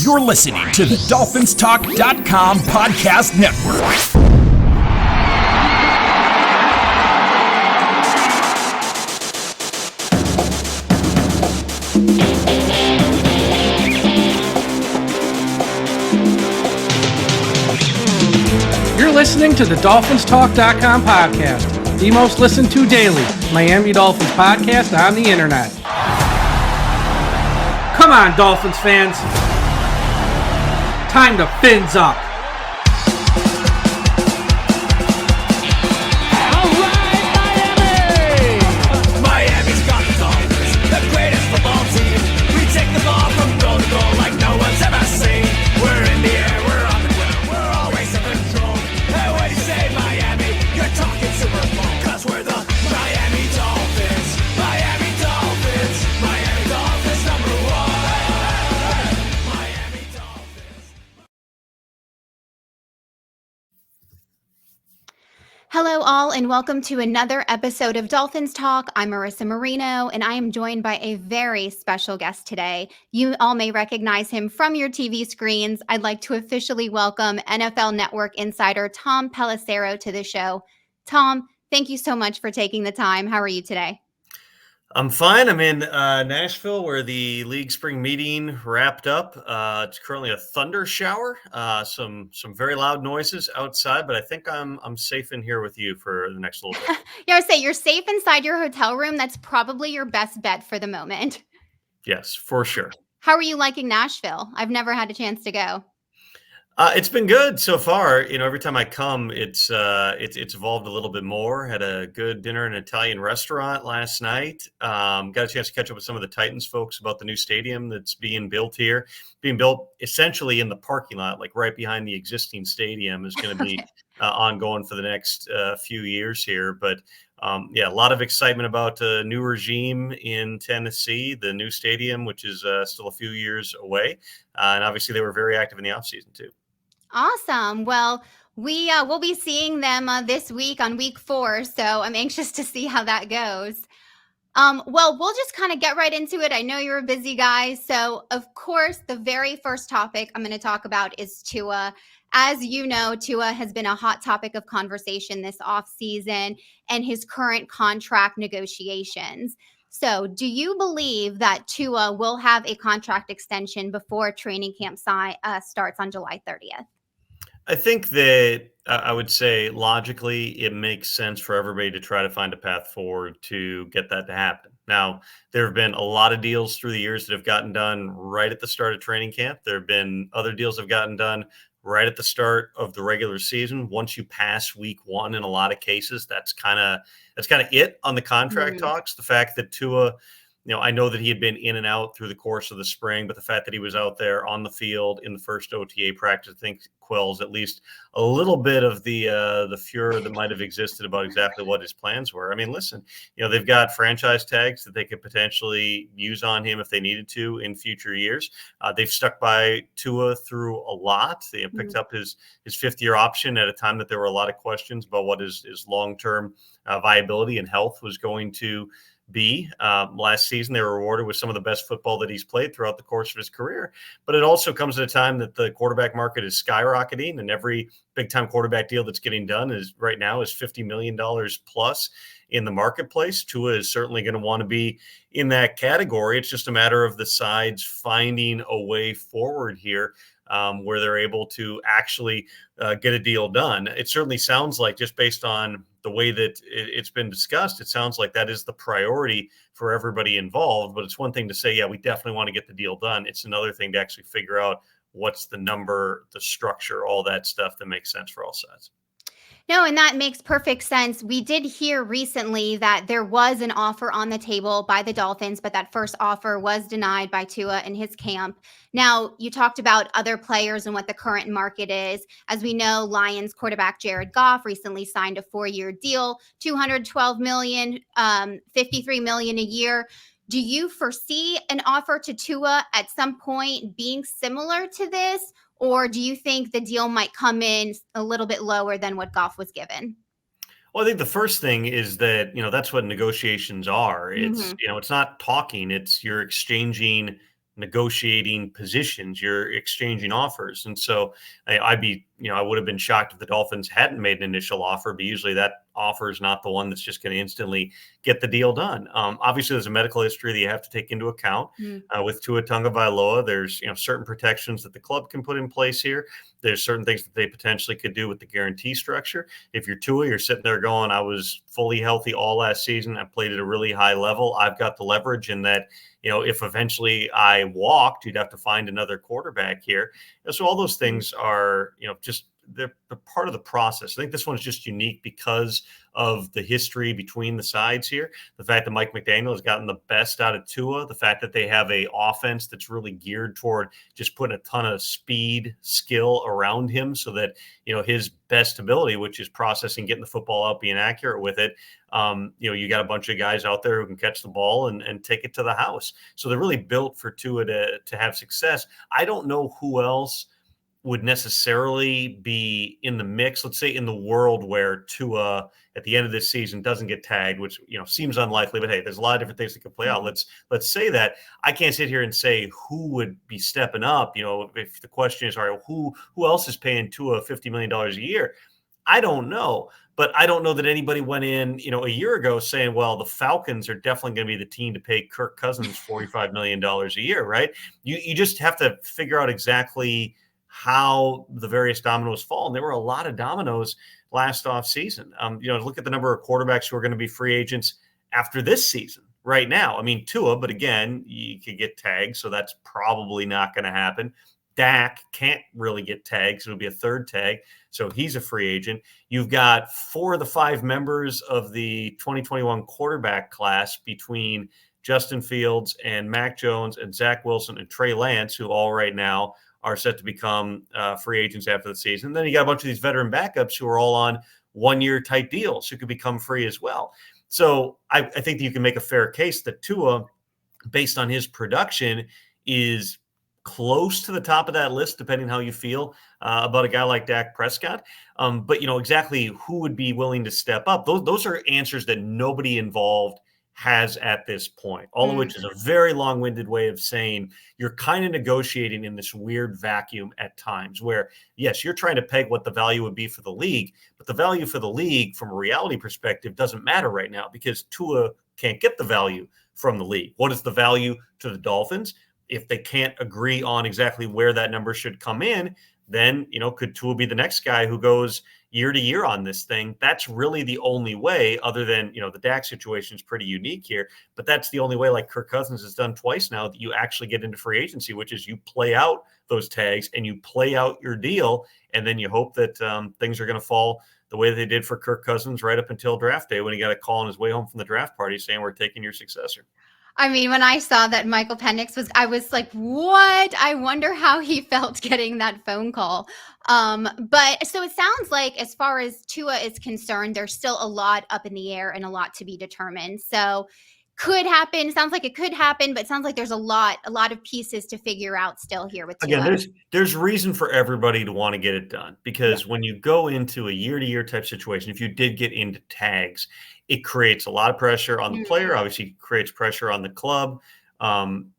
You're listening to the DolphinsTalk.com podcast network. You're listening to the DolphinsTalk.com podcast, the most listened to daily Miami Dolphins podcast on the internet. Come on, Dolphins fans. Time to fins up. All right, Miami! Miami's got the Dolphins, the greatest football team. We take the ball from goal to goal like no one's ever seen. We're in the air, we're on the ground, we're always in control. Hey, when you say Miami, you're talking Super Bowl. 'Cause we're the Miami Dolphins. Miami Dolphins. Miami Dolphins number one. Miami Dolphins. Hello, all, and welcome to another episode of Dolphins Talk. I'm Marisa Marino, and I am joined by a very special guest today. You all may recognize him from your TV screens. I'd like to officially welcome NFL Network insider Tom Pelissero to the show. Tom, thank you so much for taking the time. How are you today? I'm fine. I'm in Nashville where the league spring meeting wrapped up. It's currently a thunder shower, some very loud noises outside, but I think I'm safe in here with you for the next little bit. Yeah, I would say you're safe inside your hotel room. That's probably your best bet for the moment. Yes, for sure. How are you liking Nashville? I've never had a chance to go. It's been good so far. You know, every time I come, it's evolved a little bit more. Had a good dinner in an Italian restaurant last night. Got a chance to catch up with some of the Titans folks about the new stadium that's being built here. Being built essentially in the parking lot, like right behind the existing stadium, is going to be ongoing for the next few years here. But yeah, a lot of excitement about a new regime in Tennessee, the new stadium, which is still a few years away. And obviously they were very active in the offseason too. Awesome. Well, we'll be seeing them this week on week 4, so I'm anxious to see how that goes. Well, we'll just kind of get right into it. I know you're a busy guy, so of course, the very first topic I'm going to talk about is Tua. As you know, Tua has been a hot topic of conversation this offseason and his current contract negotiations. So do you believe that Tua will have a contract extension before training camp starts on July 30th? I think that I would say logically it makes sense for everybody to try to find a path forward to get that to happen. Now, there have been a lot of deals through the years that have gotten done right at the start of training camp. There have been other deals that have gotten done right at the start of the regular season. Once you pass week 1, in a lot of cases, that's kind of it on the contract talks. The fact that Tua, you know, I know that he had been in and out through the course of the spring, but the fact that he was out there on the field in the first OTA practice, I think quells at least a little bit of the furor that might have existed about exactly what his plans were. I mean, listen, you know, they've got franchise tags that they could potentially use on him if they needed to in future years. They've stuck by Tua through a lot. They picked up his 5th-year option at a time that there were a lot of questions about what his long-term viability and health was going to be. Last season, they were rewarded with some of the best football that he's played throughout the course of his career. But it also comes at a time that the quarterback market is skyrocketing, and every big-time quarterback deal that's getting done is right now is $50 million plus in the marketplace. Tua is certainly going to want to be in that category. It's just a matter of the sides finding a way forward here where they're able to actually get a deal done. It certainly sounds like, just based on the way that it's been discussed, it sounds like that is the priority for everybody involved. But it's one thing to say, yeah, we definitely want to get the deal done. It's another thing to actually figure out what's the number, the structure, all that stuff that makes sense for all sides. No, and that makes perfect sense. We did hear recently that there was an offer on the table by the Dolphins, but that first offer was denied by Tua and his camp. Now, you talked about other players and what the current market is. As we know, Lions quarterback Jared Goff recently signed a 4-year deal, $212 million, $53 million a year. Do you foresee an offer to Tua at some point being similar to this? Or do you think the deal might come in a little bit lower than what Goff was given? Well, I think the first thing is that, you know, that's what negotiations are. It's, you know, it's not talking, it's you're exchanging negotiating positions, you're exchanging offers. And so I would have been shocked if the Dolphins hadn't made an initial offer, but usually that offer is not the one that's just going to instantly get the deal done. Obviously, there's a medical history that you have to take into account. With Tua Tagovailoa, there's certain protections that the club can put in place here. There's certain things that they potentially could do with the guarantee structure. If you're Tua, you're sitting there going, I was fully healthy all last season. I played at a really high level. I've got the leverage in that, if eventually I walked, you'd have to find another quarterback here. So all those things are, they're part of the process. I think this one's just unique because of the history between the sides here. The fact that Mike McDaniel has gotten the best out of Tua, the fact that they have a offense that's really geared toward just putting a ton of speed, skill around him so that, his best ability, which is processing, getting the football out, being accurate with it. You got a bunch of guys out there who can catch the ball and take it to the house. So they're really built for Tua to have success. I don't know who else would necessarily be in the mix, let's say in the world where Tua at the end of this season doesn't get tagged, which seems unlikely, but hey, there's a lot of different things that could play out. Let's say that. I can't sit here and say who would be stepping up. If the question is, all right, who else is paying Tua $50 million a year? I don't know. But I don't know that anybody went in, a year ago saying, well, the Falcons are definitely going to be the team to pay Kirk Cousins $45 million a year, right? You just have to figure out exactly how the various dominoes fall. And there were a lot of dominoes last offseason. Look at the number of quarterbacks who are going to be free agents after this season right now. I mean, Tua, but again, you could get tagged, so that's probably not going to happen. Dak can't really get tagged, so it'll be a third tag. So he's a free agent. You've got 4 of the 5 members of the 2021 quarterback class between Justin Fields and Mac Jones and Zach Wilson and Trey Lance, who all right now are set to become free agents after the season. And then you got a bunch of these veteran backups who are all on one-year type deals who could become free as well. So I think that you can make a fair case that Tua, based on his production, is close to the top of that list, depending how you feel about a guy like Dak Prescott. But exactly who would be willing to step up? Those are answers that nobody involved has at this point, all of which is a very long-winded way of saying you're kind of negotiating in this weird vacuum at times where, yes, you're trying to peg what the value would be for the league, but the value for the league from a reality perspective doesn't matter right now because Tua can't get the value from the league. What is the value to the Dolphins? If they can't agree on exactly where that number should come in, then, could Tua be the next guy who goes year to year on this thing? That's really the only way, other than, the Dak situation is pretty unique here, but that's the only way, like Kirk Cousins has done twice now, that you actually get into free agency, which is you play out those tags and you play out your deal. And then you hope that things are going to fall the way that they did for Kirk Cousins right up until draft day when he got a call on his way home from the draft party saying, we're taking your successor. I mean, when I saw that Michael Penix I was like, what? I wonder how he felt getting that phone call. But so it sounds like as far as Tua is concerned, there's still a lot up in the air and a lot to be determined. So could happen. Sounds like it could happen, but it sounds like there's a lot of pieces to figure out still here with Tua. Again, there's reason for everybody to want to get it done because when you go into a year-to-year type situation, if you did get into tags, it creates a lot of pressure on the player. Obviously, creates pressure on the club.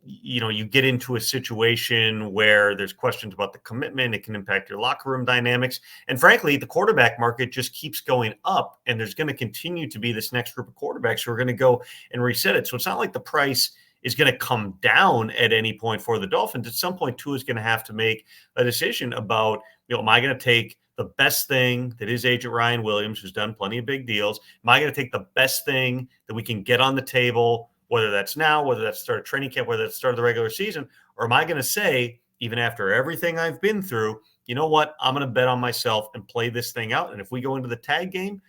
You get into a situation where there's questions about the commitment. It can impact your locker room dynamics. And frankly, the quarterback market just keeps going up. And there's going to continue to be this next group of quarterbacks who are going to go and reset it. So it's not like the price is going to come down at any point for the Dolphins. At some point, Tua is going to have to make a decision about, am I going to take the best thing that is agent Ryan Williams, who's done plenty of big deals? Am I going to take the best thing that we can get on the table, whether that's now, whether that's start of training camp, whether that's start of the regular season? Or am I going to say, even after everything I've been through, you know what, I'm going to bet on myself and play this thing out. And if we go into the tag game,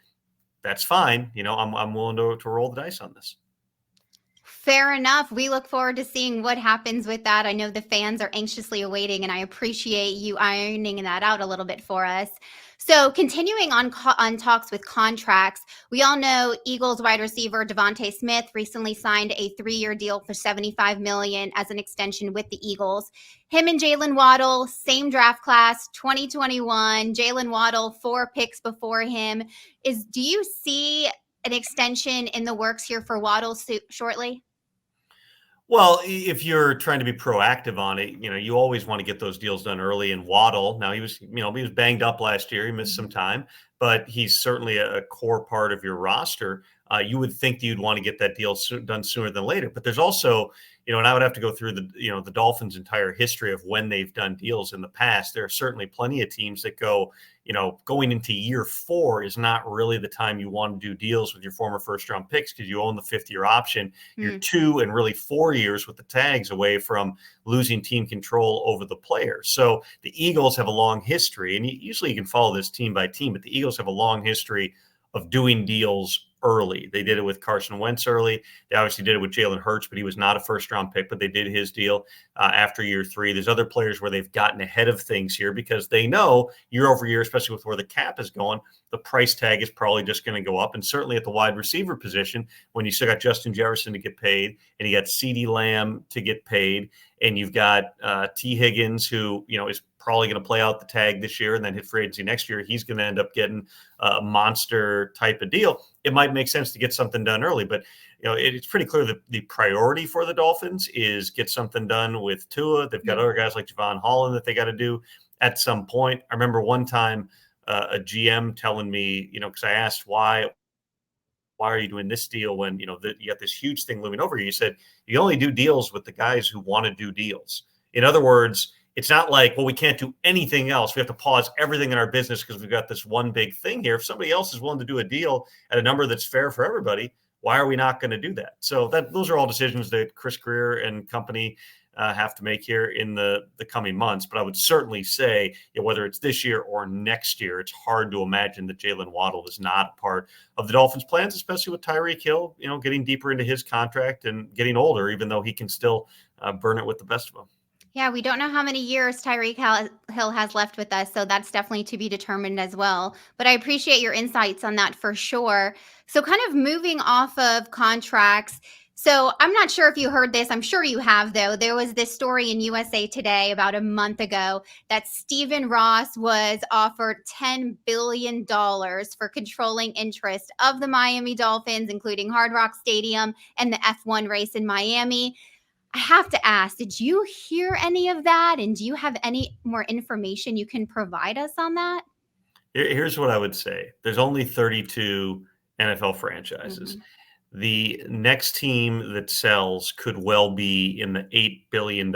that's fine. I'm willing to roll the dice on this. Fair enough. We look forward to seeing what happens with that. I know the fans are anxiously awaiting, and I appreciate you ironing that out a little bit for us. So continuing on talks with contracts, we all know Eagles wide receiver Devonta Smith recently signed a 3-year deal for $75 million as an extension with the Eagles. Him and Jaylen Waddle, same draft class, 2021. Jaylen Waddle, 4 picks before him. Do you see an extension in the works here for Waddle shortly? Well, if you're trying to be proactive on it, you always want to get those deals done early. And Waddle, now he was banged up last year. He missed some time, but he's certainly a core part of your roster. You would think that you'd want to get that deal done sooner than later. But there's also, and I would have to go through the Dolphins' entire history of when they've done deals in the past. There are certainly plenty of teams that go, going into year 4 is not really the time you want to do deals with your former first-round picks because you own the 5th-year option. You're 2 and really 4 years with the tags away from losing team control over the player. So the Eagles have a long history, and usually you can follow this team by team, but the Eagles have a long history of doing deals early. They did it with Carson Wentz early. They obviously did it with Jalen Hurts, but he was not a first-round pick, but they did his deal after year 3. There's other players where they've gotten ahead of things here because they know year over year, especially with where the cap is going, the price tag is probably just going to go up. And certainly at the wide receiver position, when you still got Justin Jefferson to get paid and you got CeeDee Lamb to get paid and you've got T. Higgins, who, is probably going to play out the tag this year and then hit free agency next year, he's going to end up getting a monster type of deal. It might make sense to get something done early, but it's pretty clear that the priority for the Dolphins is get something done with Tua. They've got other guys like Javon Holland that they got to do at some point. I remember one time a GM telling me, because I asked why are you doing this deal when you got this huge thing looming over you? You said you only do deals with the guys who want to do deals. In other words, it's not like, well, we can't do anything else. We have to pause everything in our business because we've got this one big thing here. If somebody else is willing to do a deal at a number that's fair for everybody, why are we not going to do that? So those are all decisions that Chris Grier and company have to make here in the coming months. But I would certainly say, whether it's this year or next year, it's hard to imagine that Jaylen Waddle is not a part of the Dolphins' plans, especially with Tyreek Hill, getting deeper into his contract and getting older, even though he can still burn it with the best of them. Yeah, we don't know how many years Tyreek Hill has left with us, so that's definitely to be determined as well. But I appreciate your insights on that for sure. So kind of moving off of contracts. So I'm not sure if you heard this. I'm sure you have, though. There was this story in USA Today about a month ago that Stephen Ross was offered $10 billion for controlling interest of the Miami Dolphins, including Hard Rock Stadium and the F1 race in Miami. I have to ask, did you hear any of that? And do you have any more information you can provide us on that? Here's what I would say. There's only 32 NFL franchises. The next team that sells could well be in the $8 billion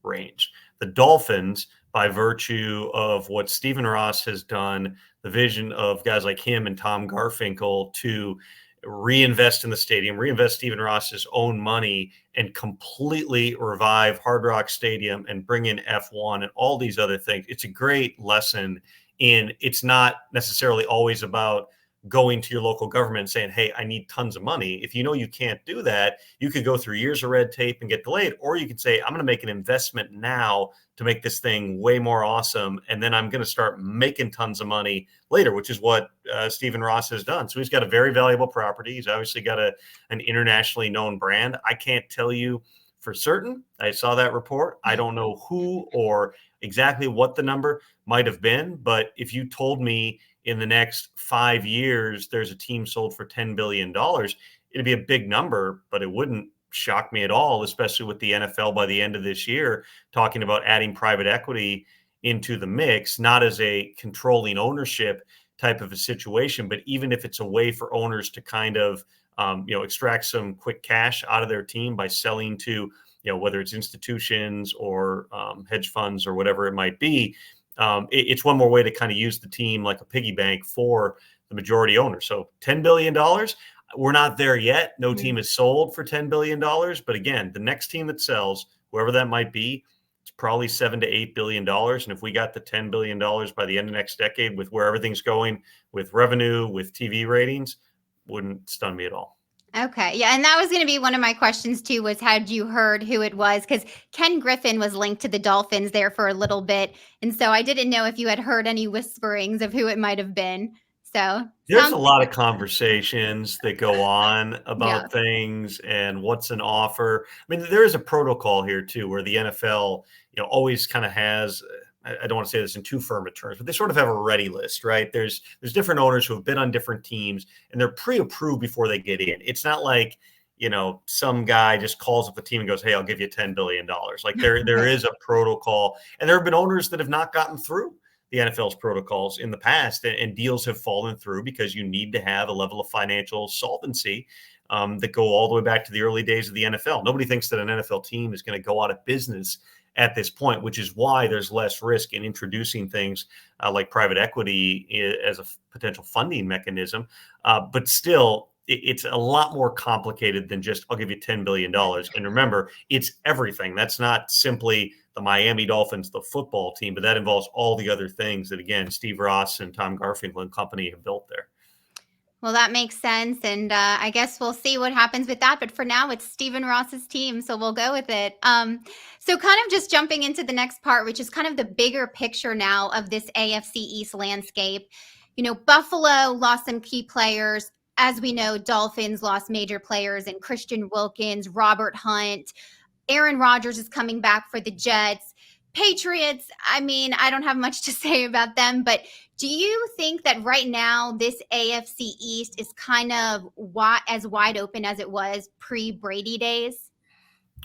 range. The Dolphins, by virtue of what Stephen Ross has done, the vision of guys like him and Tom Garfinkel to reinvest in the stadium, reinvest Stephen Ross's own money, and completely revive Hard Rock Stadium and bring in F1 and all these other things. It's a great lesson in it's not necessarily always about going to your local government and saying, hey, I need tons of money. If you know you can't do that, you could go through years of red tape and get delayed, or you can say, I'm going to make an investment now to make this thing way more awesome, and then I'm going to start making tons of money later, which is what Stephen Ross has done. So he's got a very valuable property. He's obviously got an internationally known brand. I can't tell you for certain. I saw that report. I don't know who or exactly what the number might have been, but if you told me in the next 5 years there's a team sold for $10 billion, it'd be a big number, but it wouldn't shock me at all, especially with the NFL by the end of this year talking about adding private equity into the mix, not as a controlling ownership type of a situation, but even if it's a way for owners to kind of extract some quick cash out of their team by selling to, whether it's institutions or hedge funds or whatever it might be, it's one more way to kind of use the team like a piggy bank for the majority owner. So $10 billion, we're not there yet. No team is sold for $10 billion. But again, the next team that sells, whoever that might be, it's probably $7 to $8 billion. And if we got the $10 billion by the end of next decade with where everything's going with revenue, with TV ratings, wouldn't stun me at all. Okay. Yeah. And that was going to be one of my questions too, was had you heard who it was? Because Ken Griffin was linked to the Dolphins there for a little bit. And so I didn't know if you had heard any whisperings of who it might have been. So there's a lot of conversations that go on about things and what's an offer. I mean, there is a protocol here too, where the NFL, always kind of has, I don't want to say this in too firm of terms, but they sort of have a ready list, right? There's different owners who have been on different teams and they're pre-approved before they get in. It's not like, some guy just calls up the team and goes, "Hey, I'll give you $10 billion." Like there is a protocol, and there have been owners that have not gotten through the NFL's protocols in the past, and deals have fallen through because you need to have a level of financial solvency that go all the way back to the early days of the NFL. Nobody thinks that an NFL team is going to go out of business at this point, which is why there's less risk in introducing things like private equity as a potential funding mechanism. But still, it's a lot more complicated than just, I'll give you $10 billion. And remember, it's everything. That's not simply the Miami Dolphins, the football team, but that involves all the other things that, again, Steve Ross and Tom Garfinkel and company have built there. Well, that makes sense. And I guess we'll see what happens with that. But for now, it's Stephen Ross's team. So we'll go with it. So kind of just jumping into the next part, which is kind of the bigger picture now of this AFC East landscape. Buffalo lost some key players. As we know, Dolphins lost major players in Christian Wilkins, Robert Hunt. Aaron Rodgers is coming back for the Jets. Patriots, I don't have much to say about them, but do you think that right now this AFC East is kind of as wide open as it was pre-Brady days?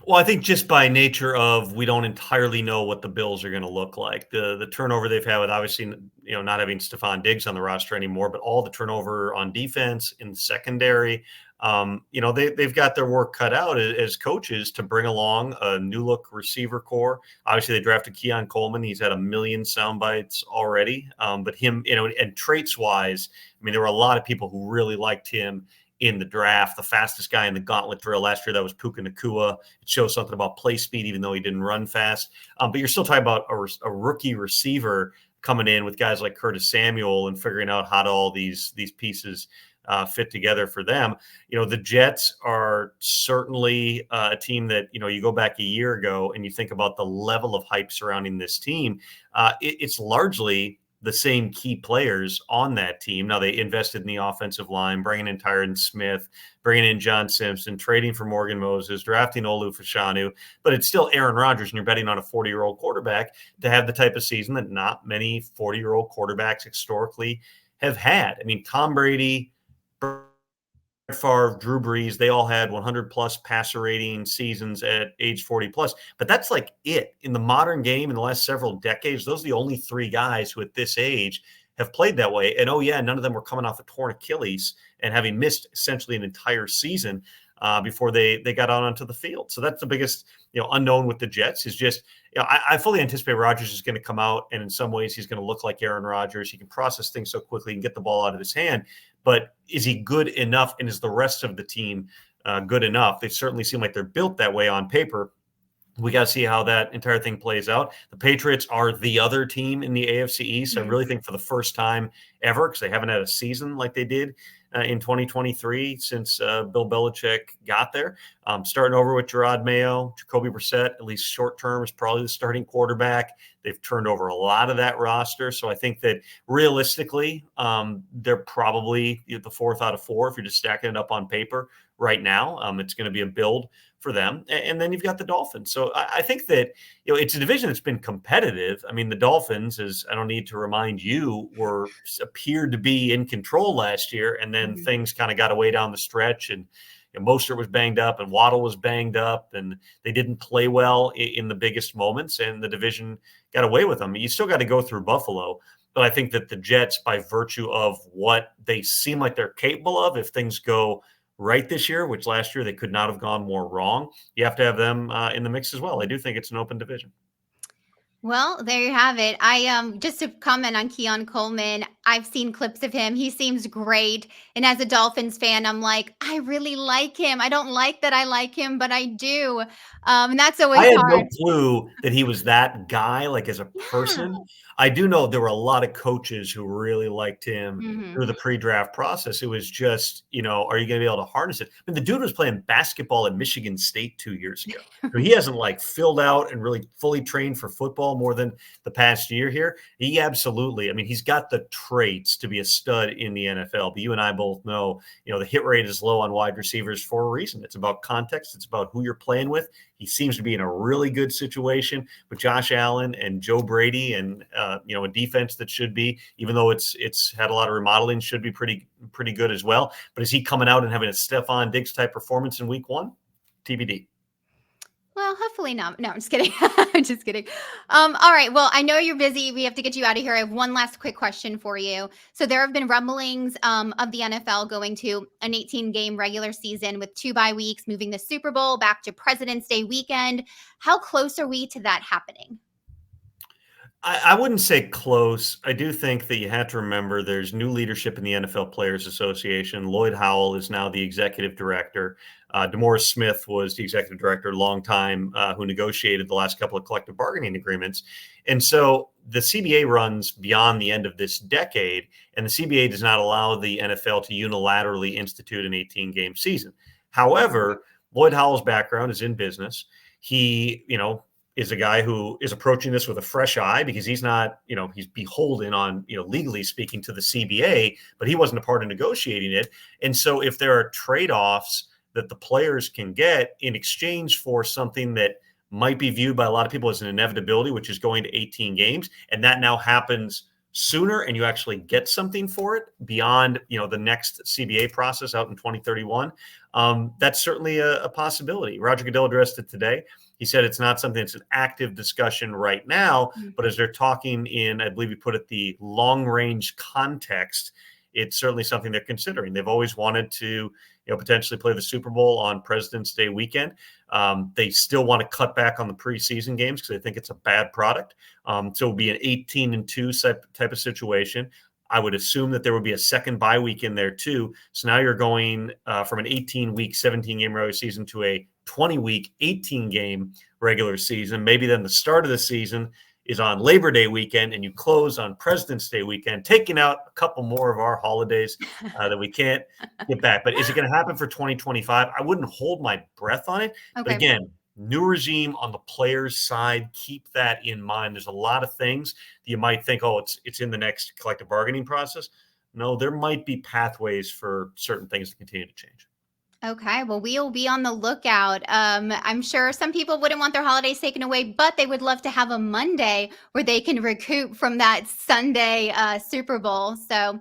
Well, I think just by nature of we don't entirely know what the Bills are going to look like. The turnover they've had with obviously, not having Stephon Diggs on the roster anymore, but all the turnover on defense in the secondary. They've got their work cut out as coaches to bring along a new look receiver core. Obviously, they drafted Keon Coleman. He's had a million sound bites already. But him, and traits wise, there were a lot of people who really liked him in the draft. The fastest guy in the gauntlet drill last year, that was Puka Nacua. It shows something about play speed, even though he didn't run fast. But you're still talking about a rookie receiver coming in with guys like Curtis Samuel and figuring out how to all these pieces fit together for them. The Jets are certainly a team that, you go back a year ago and you think about the level of hype surrounding this team. It's largely the same key players on that team. Now, they invested in the offensive line, bringing in Tyron Smith, bringing in John Simpson, trading for Morgan Moses, drafting Olu Fashanu, but it's still Aaron Rodgers, and you're betting on a 40-year-old quarterback to have the type of season that not many 40-year-old quarterbacks historically have had. Tom Brady, Favre, Drew Brees, they all had 100-plus passer rating seasons at age 40-plus. But that's like it. In the modern game, in the last several decades, those are the only three guys who at this age have played that way. And, none of them were coming off a torn Achilles and having missed essentially an entire season before they got out onto the field. So that's the biggest unknown with the Jets is just I fully anticipate Rodgers is going to come out, and in some ways he's going to look like Aaron Rodgers. He can process things so quickly and get the ball out of his hand. But is he good enough, and is the rest of the team good enough? They certainly seem like they're built that way on paper. We got to see how that entire thing plays out. The Patriots are the other team in the AFC East. Mm-hmm. I really think for the first time ever, because they haven't had a season like they did in 2023 since Bill Belichick got there. Starting over with Gerard Mayo, Jacoby Brissett, at least short term, is probably the starting quarterback. They've turned over a lot of that roster. So I think that realistically, they're probably the fourth out of four if you're just stacking it up on paper right now. It's going to be a build for them. And then you've got the Dolphins. So I think that it's a division that's been competitive. The Dolphins, as I don't need to remind you, appeared to be in control last year, and then things kind of got away down the stretch, and Mostert was banged up and Waddle was banged up, and they didn't play well in the biggest moments, and the division got away with them. You still got to go through Buffalo, but I think that the Jets, by virtue of what they seem like they're capable of, if things go right this year, which last year they could not have gone more wrong, you have to have them in the mix as well. I do think it's an open division. Well, there you have it. I just to comment on Keon Coleman, I've seen clips of him. He seems great. And as a Dolphins fan, I'm like, I really like him. I don't like that I like him, but I do. And that's always hard. I had no clue that he was that guy, like as a person. Yeah. I do know there were a lot of coaches who really liked him through the pre-draft process. It was just, are you going to be able to harness it? The dude was playing basketball at Michigan State 2 years ago. So he hasn't filled out and really fully trained for football more than the past year here. He absolutely, he's got the traits to be a stud in the NFL. But you and I both know, the hit rate is low on wide receivers for a reason. It's about context. It's about who you're playing with. He seems to be in a really good situation with Josh Allen and Joe Brady, and a defense that should be, even though it's had a lot of remodeling, should be pretty good as well. But is he coming out and having a Stephon Diggs type performance in week 1? TBD. Well, hopefully not. No, I'm just kidding. I'm just kidding. All right. Well, I know you're busy. We have to get you out of here. I have one last quick question for you. So there have been rumblings of the NFL going to an 18-game regular season with 2 bye weeks, moving the Super Bowl back to President's Day weekend. How close are we to that happening? I wouldn't say close. I do think that you have to remember there's new leadership in the NFL Players Association. Lloyd Howell is now the executive director. DeMaurice Smith was the executive director a long time, who negotiated the last couple of collective bargaining agreements. And so the CBA runs beyond the end of this decade, and the CBA does not allow the NFL to unilaterally institute an 18-game season. However, Lloyd Howell's background is in business. He, is a guy who is approaching this with a fresh eye because he's not, he's beholden on, legally speaking, to the CBA, but he wasn't a part of negotiating it. And so if there are trade-offs that the players can get in exchange for something that might be viewed by a lot of people as an inevitability, which is going to 18 games, and that now happens sooner and you actually get something for it beyond, the next CBA process out in 2031, that's certainly a possibility. Roger Goodell addressed it today. He said it's not something that's an active discussion right now, but as they're talking in, I believe he put it, the long-range context, it's certainly something they're considering. They've always wanted to, potentially play the Super Bowl on President's Day weekend. They still want to cut back on the preseason games because they think it's a bad product. So it'll be an 18-2 type of situation. I would assume that there would be a second bye week in there too. So now you're going from an 18-week, 17-game regular season to a 20-week, 18-game regular season. Maybe then the start of the season is on Labor Day weekend and you close on President's Day weekend, taking out a couple more of our holidays that we can't get back. But is it going to happen for 2025? I wouldn't hold my breath on it. Okay. But again, new regime on the players' side, keep that in mind. There's a lot of things that you might think, it's in the next collective bargaining process. No, there might be pathways for certain things to continue to change. Okay, well, we'll be on the lookout. I'm sure some people wouldn't want their holidays taken away, but they would love to have a Monday where they can recoup from that Sunday Super Bowl. So,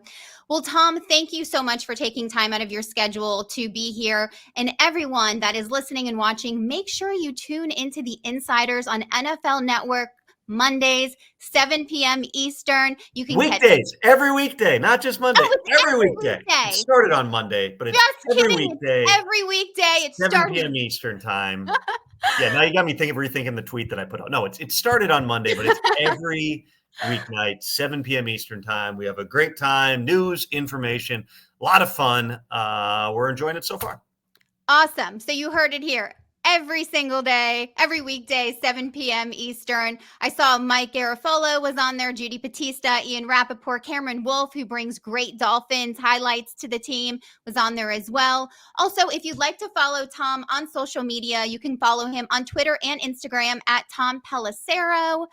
well, Tom, thank you so much for taking time out of your schedule to be here. And everyone that is listening and watching, make sure you tune into the Insiders on NFL Network Mondays, 7 p.m. Eastern. You can weekdays, every weekday, not just Monday. Every weekday. It started on Monday, but it's every weekday. Every weekday. It's 7 p.m. Eastern time. Yeah, now you got me rethinking the tweet that I put out. No, it started on Monday, but it's every weeknight, 7 p.m. Eastern time. We have a great time, news, information, a lot of fun. We're enjoying it so far. Awesome. So you heard it here. Every single day, every weekday, 7 p.m. Eastern. I saw Mike Garafolo was on there, Judy Battista, Ian Rappaport, Cameron Wolf, who brings great Dolphins highlights to the team, was on there as well. Also, if you'd like to follow Tom on social media, you can follow him on Twitter and Instagram at Tom Pelissero.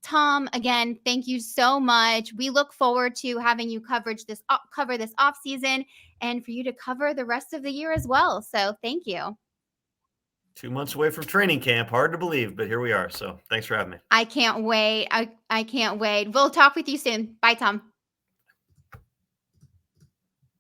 Tom, again, thank you so much. We look forward to having you cover this offseason and for you to cover the rest of the year as well. So thank you. 2 months away from training camp. Hard to believe, but here we are. So thanks for having me. I can't wait. I can't wait. We'll talk with you soon. Bye, Tom.